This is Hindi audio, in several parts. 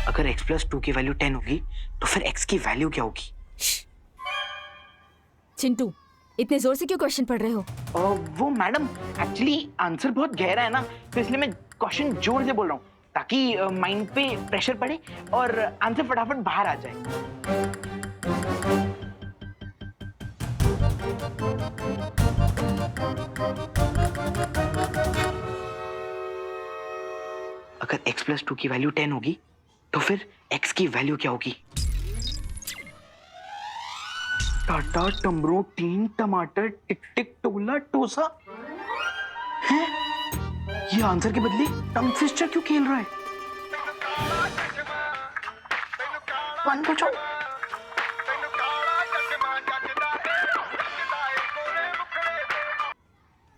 अगर x प्लस 2 की वैल्यू 10 होगी तो फिर x की वैल्यू क्या होगी? चिंटू, इतने जोर से क्यों क्वेश्चन पढ़ रहे हो? वो मैडम, एक्चुअली आंसर बहुत गहरा है ना, तो इसलिए मैं क्वेश्चन जोर से बोल रहा हूँ ताकि माइंड पे प्रेशर पड़े और आंसर फटाफट बाहर आ जाए। अगर x प्लस 2 की वैल्यू 10 होगी तो फिर x की वैल्यू क्या होगी? टाटा, टमरू, टीन, टमाटर, टिक टिक, टोला, टोसा। हैं? ये आंसर के बदले टंग ट्विस्टर क्यों खेल रहा है? वन पूछो।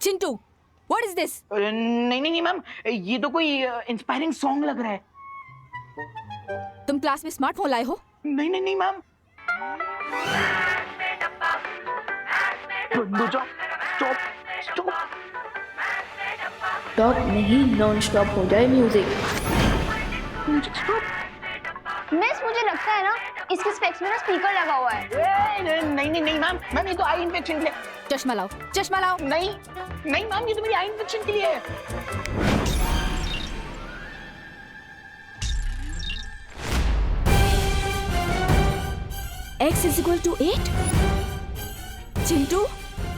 Chintu, what is this? नहीं नहीं नहीं मैम, ये तो कोई इंस्पायरिंग सॉन्ग लग रहा है। तुम क्लास में स्मार्टफोन लाए हो? नहीं नहीं नहीं मैम। बंद हो जाओ। Stop stop. स्टॉप नहीं, नॉन स्टॉप हो जाए म्यूजिक। स्टॉप। मिस, मुझे लगता है ना इसके स्पेक्स में ना स्पीकर लगा हुआ है। नहीं नहीं नहीं मैम, मैम ये तो आई इन्फेक्शन के लिए। चश्मा लाओ, चश्मा लाओ। नहीं नहीं मैम, ये तो मेरी आई इन्फेक्शन के लिए है। x is equal to 8? Chintu,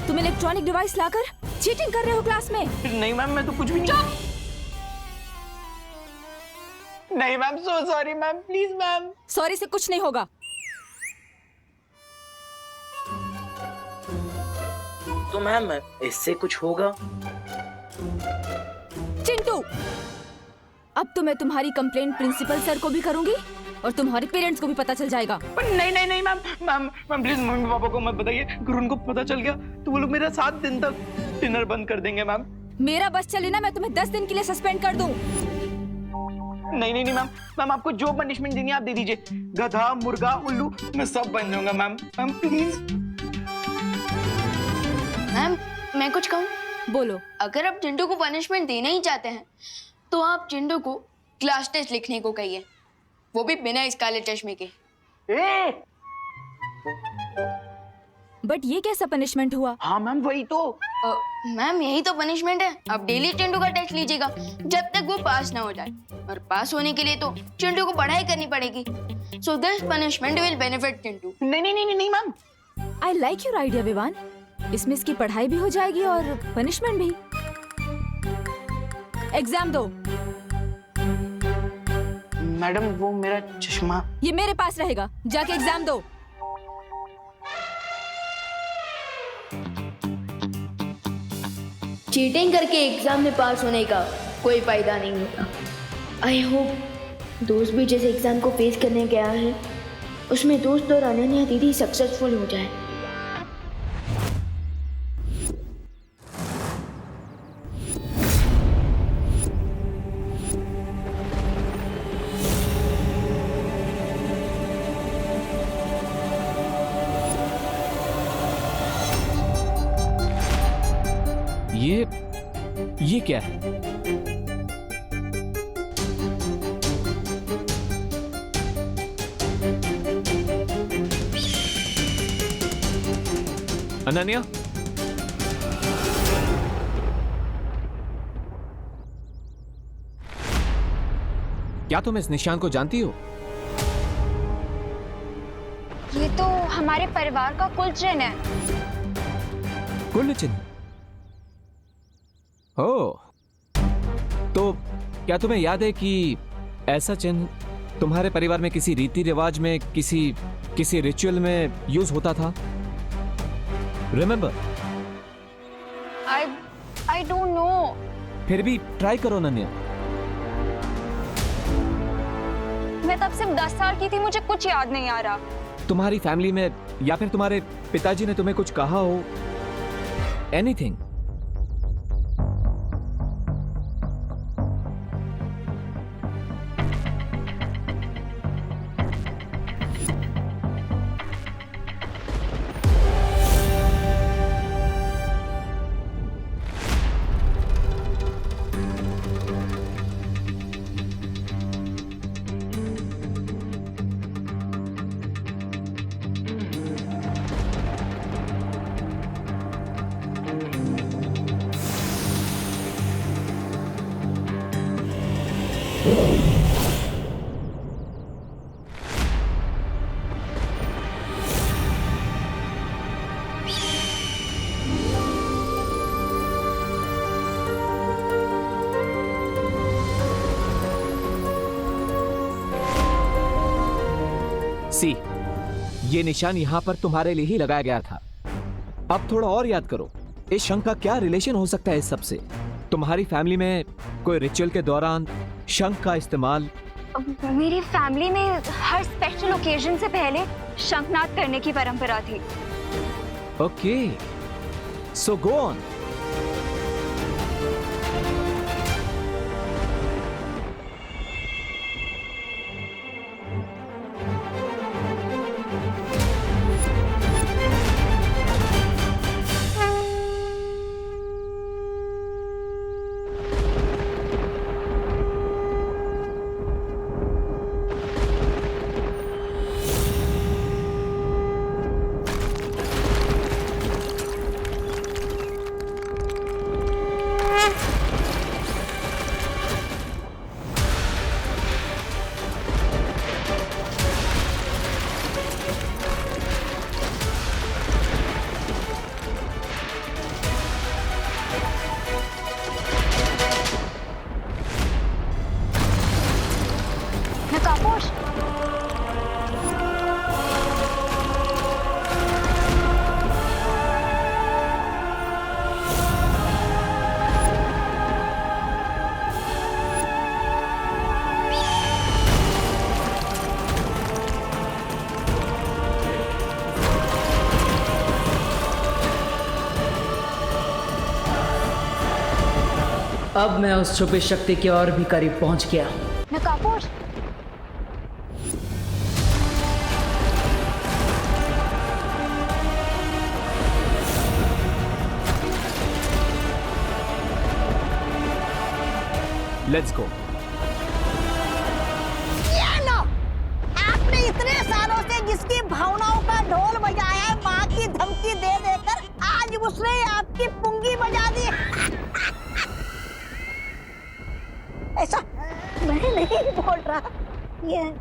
तुम इलेक्ट्रॉनिक डिवाइस लाकर चीटिंग कर रहे हो क्लास में? नहीं मैम, मैं तो कुछ भी नहीं। नहीं ma'am, so sorry ma'am, please ma'am. Sorry से कुछ नहीं होगा। तो मैम इससे कुछ होगा? चिंटू, अब तो मैं तुम्हारी कंप्लेंट प्रिंसिपल सर को भी करूंगी और तुम्हारे पेरेंट्स को भी पता चल जाएगा। नहीं नहीं नहीं ma'am, ma'am ma'am please mummy papa को मत बताइए, अगर उनको पता चल गया तो वो लोग मेरा 7 दिन तक डिनर बंद कर देंगे मैम। मेरा बस चले ना, मैं तुम्हें 10 दिन के लिए सस्पेंड कर दूं। नहीं नहीं नहीं मैम, मैम आपको जो पनिशमेंट देनी है आप दे दीजिए। गधा, मुर्गा, उल्लू, मैं सब बन जाऊंगा मैम। Ma'am please. मैम, मैं कुछ कहूँ? बोलो। अगर आप चिंटू को पनिशमेंट देना ही चाहते हैं तो आप चिंटू को क्लास टेस्ट लिखने को कहिए, वो भी बिना इस काले चश्मे के। बट ये कैसा पनिशमेंट हुआ? हाँ मैम, वही तो। मैम यही तो पनिशमेंट है। आप डेली चिंटू का टेस्ट लीजिएगा जब तक वो पास ना हो जाए, और पास होने के लिए तो चिंटू को पढ़ाई करनी पड़ेगी। So this punishment will benefit Chintu. नहीं नहीं नहीं नहीं ma'am. I like your idea Vivaan. इसमें इसकी पढ़ाई भी हो जाएगी और पनिशमेंट भी। एग्जाम दो। मैडम वो मेरा चश्मा। ये मेरे पास रहेगा, जाके एग्जाम दो। चीटिंग करके एग्जाम में पास होने का कोई फायदा नहीं होता। आई होप दोस्त भी जैसे एग्जाम को फेस करने गया है उसमें दोस्त और अनन्या दीदी सक्सेसफुल हो जाए। ये क्या है? अनन्या, क्या तुम इस निशान को जानती हो? ये तो हमारे परिवार का कुल चिन्ह है। कुल चिन्ह? ओह, तो क्या तुम्हें याद है कि ऐसा चिन्ह तुम्हारे परिवार में किसी रीति रिवाज में, किसी रिचुअल में यूज होता था? रिमेंबर? I don't know। फिर भी ट्राई करो अनन्या। मैं तब सिर्फ 10 साल की थी, मुझे कुछ याद नहीं आ रहा। तुम्हारी फैमिली में या फिर तुम्हारे पिताजी ने तुम्हें कुछ कहा हो? एनीथिंग? सी, ये निशान यहाँ पर तुम्हारे लिए ही लगाया गया था। अब थोड़ा और याद करो, इस शंख का क्या रिलेशन हो सकता है इस सब से? तुम्हारी फैमिली में कोई रिचुअल के दौरान शंख का इस्तेमाल? मेरी फैमिली में हर स्पेशल ओकेजन से पहले शंखनाद करने की परंपरा थी। Okay, so go on. नकापोश, अब मैं उस छुपी शक्ति के और भी करीब पहुंच गया। नकापोश, लेट्स गो। आपने इतने सालों से जिसकी भावनाओं का ढोल बजाया है, माँ की धमकी दे देकर आज उसने आपकी पुंगी बजा दी। ऐसा मैं नहीं बोल रहा, ये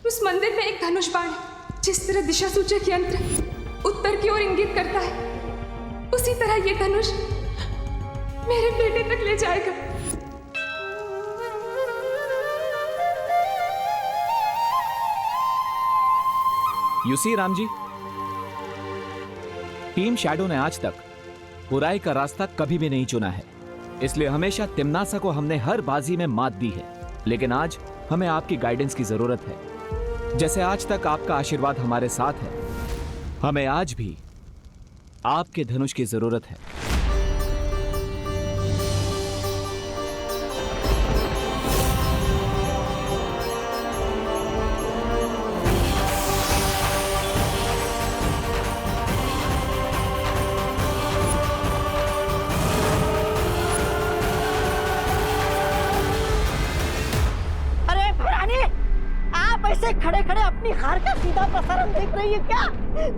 उस मंदिर में एक धनुष बाण है। जिस तरह दिशा सूचक यंत्र उत्तर की ओर इंगित करता है, उसी तरह ये धनुष मेरे बेटे तक ले जाएगा। You see Ram ji, team shadow ने आज तक बुराई का रास्ता कभी भी नहीं चुना है, इसलिए हमेशा तिम्नासा को हमने हर बाजी में मात दी है। लेकिन आज हमें आपकी गाइडेंस की जरूरत है। जैसे आज तक आपका आशीर्वाद हमारे साथ है, हमें आज भी आपके धनुष की जरूरत है। खड़े खड़े अपनी हार का सीधा प्रसारण देख रही है क्या?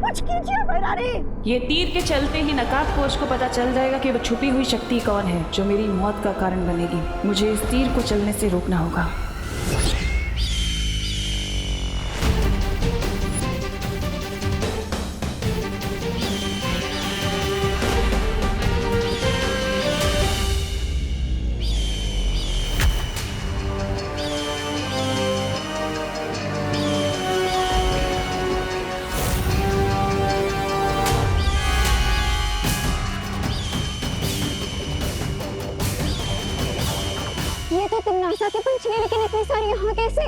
कुछ कीजिए भैरानी। ये तीर के चलते ही नकाबपोश को पता चल जाएगा कि वो छुपी हुई शक्ति कौन है जो मेरी मौत का कारण बनेगी। मुझे इस तीर को चलने से रोकना होगा। ये तो तिम्नासा के पंछी है, लेकिन इतने सारे यहाँ कैसे?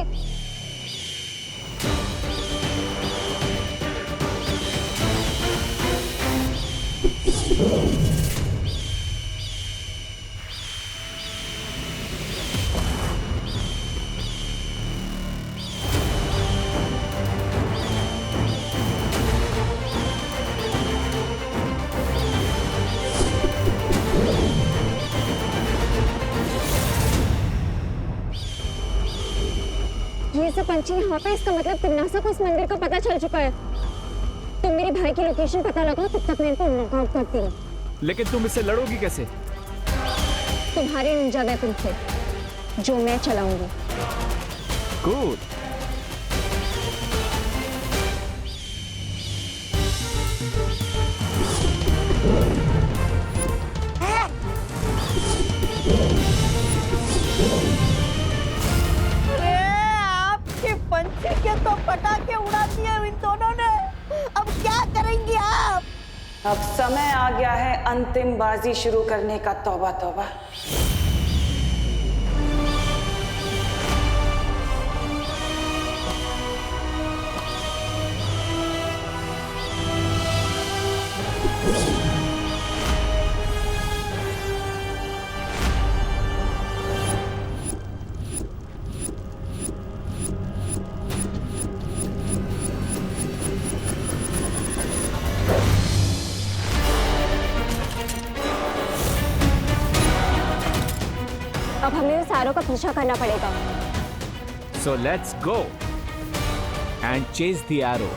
ये सब पंछी यहाँ पे, इसका मतलब तिन्नासा को इस मंदिर का पता चल चुका है। तुम मेरे भाई की लोकेशन पता लगाओ, तब तक मैं इनको नॉकआउट करती हूँ। लेकिन तुम इससे लड़ोगी कैसे? तुम्हारे निंजा वेपन से, जो मैं चलाऊंगी। गुड। आपके पंछी के तो पटाखे उड़ा दिए इन दोनों ने। अब क्या करेंगी आप? अब समय आ गया है अंतिम बाजी शुरू करने का। तौबा तौबा। अब हमें उस आरो का पीछा करना पड़ेगा। So let's go and chase the arrow.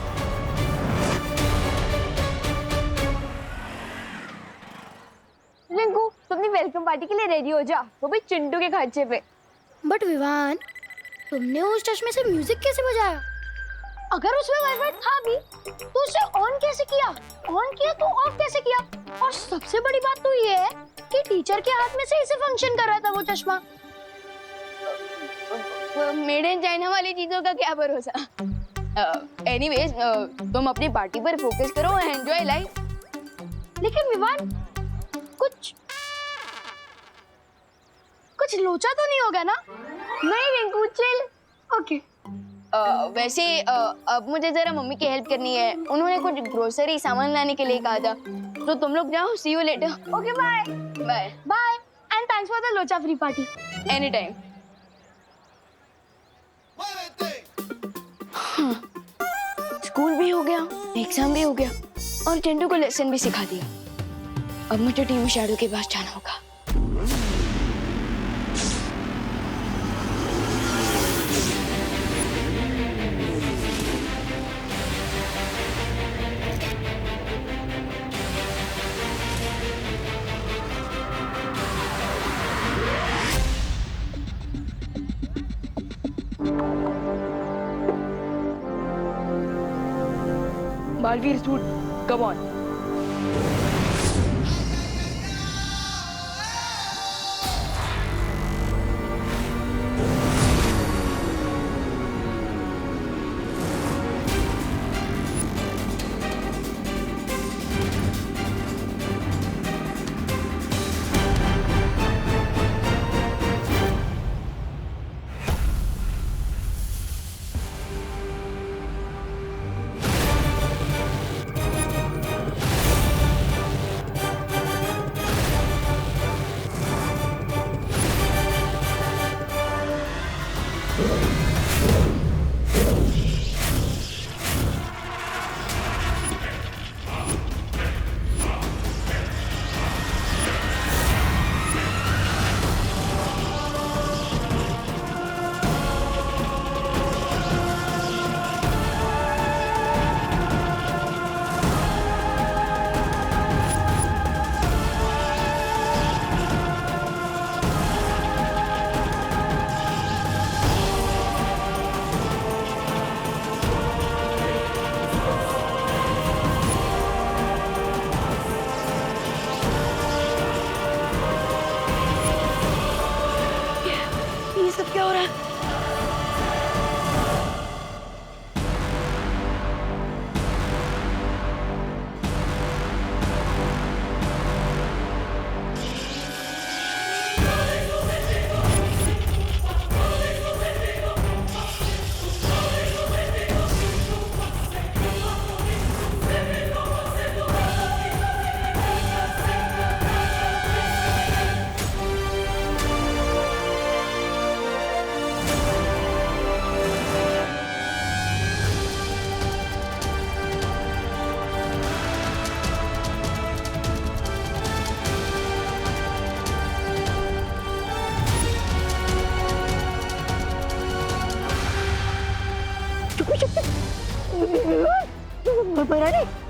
Rinku, तुम अपनी वेलकम पार्टी के लिए रेडी हो जा, वो भी चिंटू के खर्चे पे। बट विवान, तुमने उस चश्मे से म्यूजिक कैसे बजाया? अगर उसमें वाइब्रेट था भी तो उसे ऑन कैसे किया? ऑन किया तो ऑफ कैसे किया? और सबसे बड़ी बात तो ये है कि टीचर के हाथ में से इसे फंक्शन कर रहा था वो चश्मा। मेड इन चाइना वाली चीजों का क्या भरोसा। एनीवेज, तुम अपनी पार्टी पर फोकस करो, एंजॉय लाइफ। लेकिन विवान, कुछ लोचा तो नहीं होगा ना? नहीं रिंकू, चिल। ओके। वैसे अब मुझे जरा मम्मी की हेल्प करनी है। उन्होंने कुछ ग्रोसरी सामान लाने के लिए कहा था, तो तुम लोग जाओ। See you later. Okay, bye bye bye and thanks for the लोचा free party. Any time. School भी हो गया, एग्जाम भी हो गया और चिंटू को लेसन भी सिखा दिया। अब मुझे टीम शैडो के पास जाना होगा। Balveer suit, come on. महारानी